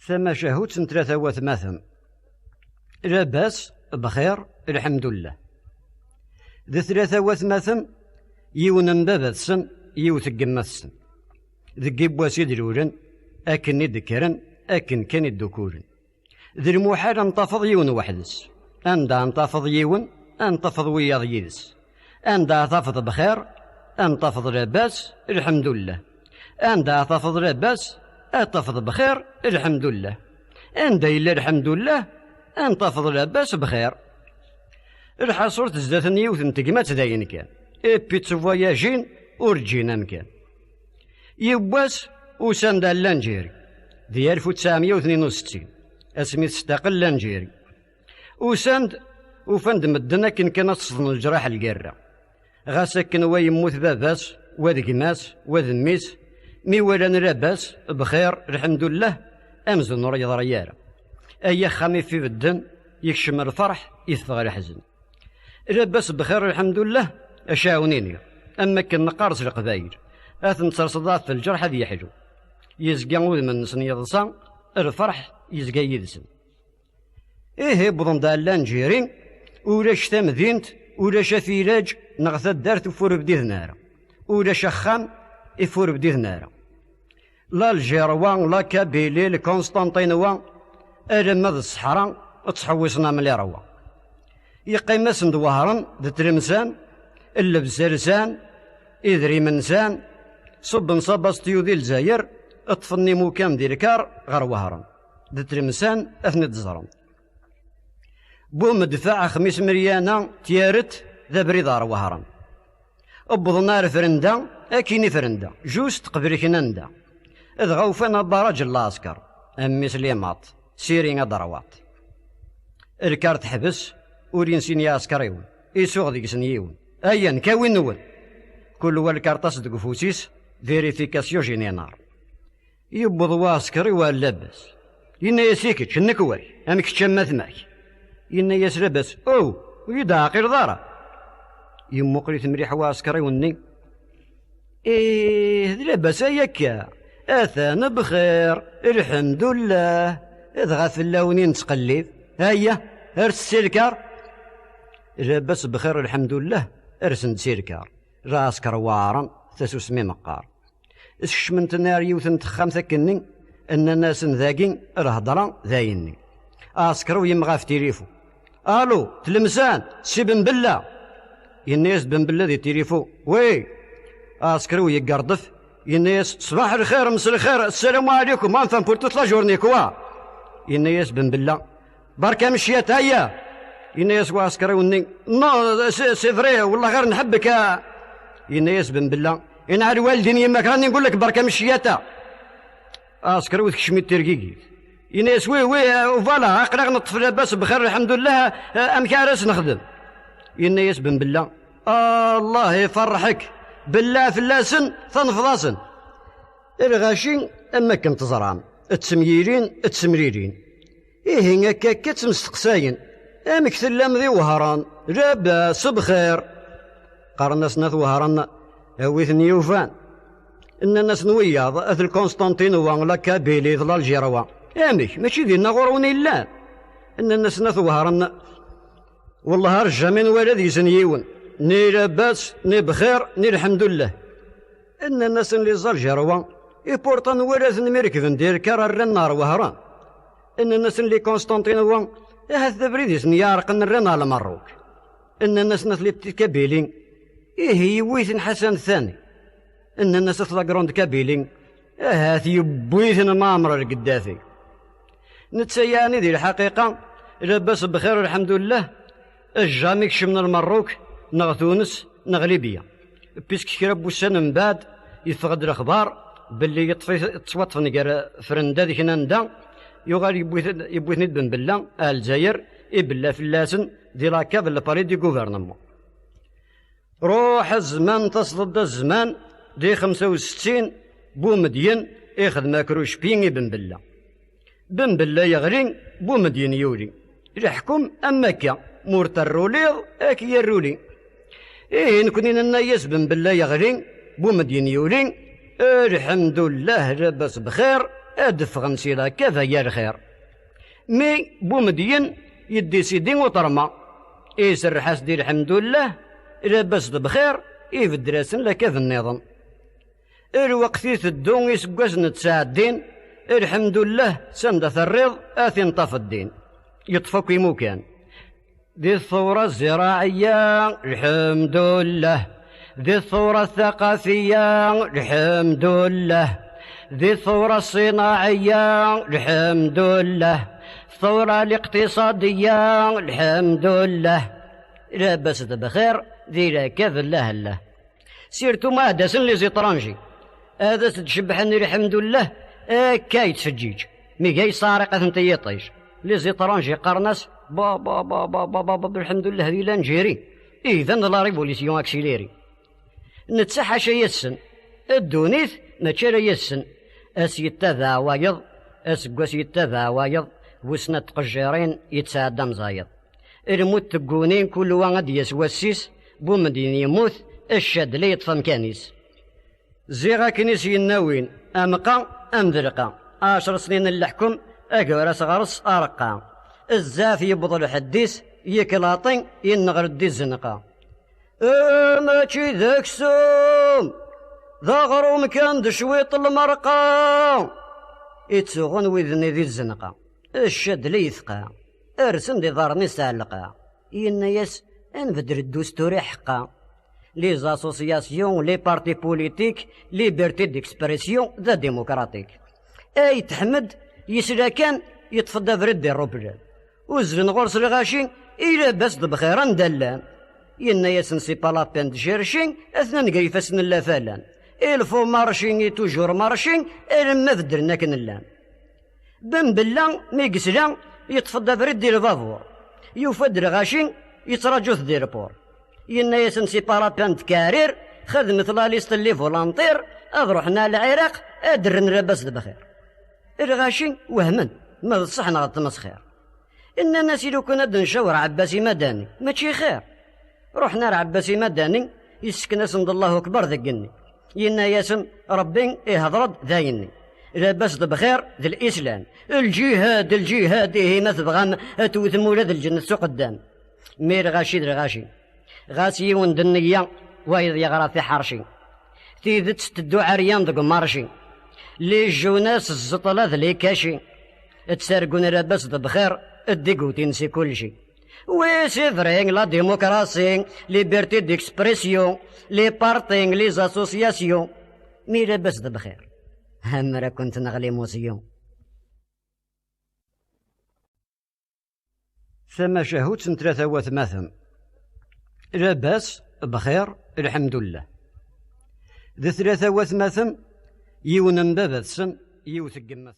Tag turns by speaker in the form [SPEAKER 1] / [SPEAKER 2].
[SPEAKER 1] ثم شهوت ثلاثة وثماثم لاباس بخير الحمد لله. ذي ثلاثة وثماثم يون بابا السن يوث قمة السن ذي بواسي درورن أكن يذكرن أكن كان الذكورن ذي المحال انتفض يون وحدس أندا انتفض يون انتفض وياض يدس أندا تفض بخير انتفض لاباس الحمد لله أندا تفض لاباس أتفض بخير الحمد لله أندا إلا الحمد لله انتفض لاباس بخير. الحصور تزدثني وثنتقمات داين كان بيتس فواياجين ورجينا مكان يواس وساند اللانجيري ديال 1962 اسميت استقل لانجيري وساند وفند مدنا كان تصدن الجراح القارة غاسكن ويموت باباس وذقماس وذميس مي ولا لاباس بخير الحمد لله امزن رياض ريارة اي خامي في بدن يكشم الفرح يثغر الحزن لاباس بخير الحمد لله اشاونيني اما كنا قارص القبايل اثن تصرصدات في الجرح هذه يحلو يزقى من نسن يضصان الفرح يزقى يدسن ايه بضن دالان جيرين ولاش تمدينت ولاش فيلاج نغثى دارت وفور بديه نارا ولاش خام يفور بديه نارا لا الجيروان لا كابيلي لكونستانتينوان ارمض الصحراء تحوسنا من روا يقيم اسم دوهرن ذا ترمسان اللبس رسان إذري منسان صب نصب استيودي الجزائر اطفني موكام ديال كار غير وهران ذا ترمسان اثني تزرن بوم دفاع خميس مريانا تيارت ذا بريدار وهران ابض نار فرندا اكيني فرندا جوست قبل كنندا اذ غوفنا براج الاسكر امي سليمات سيرين ضروات الكار تحبس ورينسين يا عسكريون يسوغ ديك سنيون ايا كاوين نول كل والكارطاس دق فوسيس فيريفيكاسيون جينينار يبض واسكري واللبس ينا يسيكتش النكوي امك تشمت معك ينا يسلبس او ويداقي دارا يمو قريت مريح واسكري وني ايه لبس اياك اثانا بخير الحمد لله اذ في اللونين تقلب هيا ارس سيركار لاباس بخير الحمد لله ارسن سيركار راس كروارا تسوس مي مقار اسكش من تنار يوثن تخام ثكني ان الناس ذاكين رهضرا ذايني اسكرو يمغا في تيليفو الو تلمسان سي بن بلا ينيس بن بلا دي تيليفو وي اسكرو يقردف ينيس صباح الخير مساء الخير السلام عليكم ما نفهم بورتو لا جورني كوا ينيس بن بلا بركه مشيت هيا ينيس واسكري وني نو سي فري والله غير نحبك ينيس بن بلا ينعر والدين يماك راني نقول لك بركه مشيتا اسكري وتكشمي ترقيقي ينيس وي فوالا اقرا نطف لاباس بخير الحمد لله ام كارس نخدم ينيس بن بلا الله يفرحك بالله فلاسن ثنفضاسن الغاشين اما كنت زرعان التسميرين التسمريرين ايه هكا كتمستقساين امك ثلام ذي وهران لاباس بخير قارنا سناث وهران هويثني يوفان ان الناس نوياض اثل كونستانتينوان لا كابيلي ظل الجيروان امك ماشي ديالنا غوروني لا ان الناس ناث وهران والله رجع من ولد يزنيون ني لاباس ني بخير ني الحمد لله ان الناس اللي زال جيروان يبورطان ولد مركبن دير كرر النار وهران ان الناس اللي كونستانتينوان هذا بريديس نيارق نرنا على مروك ان الناس اللي كابيلين ايه يويثن حسن الثاني ان الناس تطلع جروند كابيلين هاث يبويثن مامر القدافي نتسياني دي الحقيقة لاباس بخير الحمد لله الجاميكش من المروك نغ تونس نغ ليبيا بيسك كرب السنة من بعد يفقد الاخبار باللي يطفي تصوت نقار فرندا ديك نندا يغال يبويثني بن بلا الجزائر يبلا فلاسن دي لاكاف لباري دي غوفرنمون روح الزمان تصدد الزمان دي 65 بومدين ياخذ ماكروش بيني بن بلا يغرين بومدين يولي الحكم اماكا مورت الروليض اكي يرولي ايه نكونين النايس بن بلا يغرين بومدين يولي الحمد لله لاباس بخير أدفغن سيلا كذا يا الخير. مي بومدين يدي سيدي وطرما يسر حسدي الحمد لله لاباس بخير يفدراسن لك هذا النظام. الوقت يثدون يسقاس نتساعدين الحمد لله سندة الرض آثي انطف الدين يطفق مكان. ذي الثورة الزراعية الحمد لله، ذي الثورة الثقافية الحمد لله، ذي الثورة الصناعية الحمد لله، الثورة الاقتصادية الحمد لله لاباس بخير ذي لكذا الله الله. سيرتو ما داسن لي زيطرانجي هذا تشبحني الحمد لله كاي تسجيج مي جاي سارقة انت يطيش لي زيطرانجي قرناس با با با با با با, با الحمد لله هذه لا نجيري اذا لا ريفوليسيون اكسيليري نتسحى شي يسن الدونيث نتشرى يسن اسيتا وايض اسقوس يتا وايض وسنة قجيرين يتساعد مزايض الموت تقونين كل واحد يسوسيس بومدين يموت الشد لي يطفى كانيس زيغا كنيس يناوين أمقا أمذرقا 10 سنين اللحكم أقورس غرس أرقا الزاف يبضل الحديث يكلاطين ينغرد الزنقا ماشي ذاك سوم ذا غروم كان دشويط المرقا يتسوغن وذني ذي الزنقا الشد لي يثقا ارسم دي ضارني سالقا ينيس انفدر الدستوري حقا لي زاسوسياسيون لي بارتي بوليتيك ليبرتي ديكسبرسيون ذا ديموكراتيك اي تحمد يسلا كان يتفضى فردي الروبلان وزن غرس الغاشي الى بس بخيرا دلان ينيس نسي بالابان دجيرشين اثنان قريفاسن اللافالان الفو مارشين توجور مارشين الما فدرنا كنلان بن بلا ميقسلا يتفضى فردي الفافور يوفد الغاشي يتراجو ذي ربور ينايس نسي بالابان كارير خدمت لا ليست اللي فولانتير اروحنا العراق ادرن لاباس بخير الغاشي وهمن ما صحنا غتمسخير ان الناس لو كنا نشاور عباسي مداني ماشي خير رحنا لعباسي مداني يسكن اسم الله اكبر ذقني ينا ياسم ربي يهضرد ذايني لاباس بخير ذي الاسلام الجهاد الجهاد إيه ما تبغى توثم ولاد الجنة سو قدام مير غاشي غاسي وندنيا وايض يغرى في حرشي تيذت تدو عريان دق مارشي لي جوناس الزطلة ذلي كاشي تسارقون لاباس بخير الدقو تنسي كل شي وي فرينغ لا ديموكراسي ليبرتي ديكسبرسيون لي بارتينغ لي زاسوسياسيون مي لاباس بخير همرا كنت نغلي موسيون ثم شهود سن 83 لاباس بخير الحمد لله ذي 83 يون بابا السن يوث قمث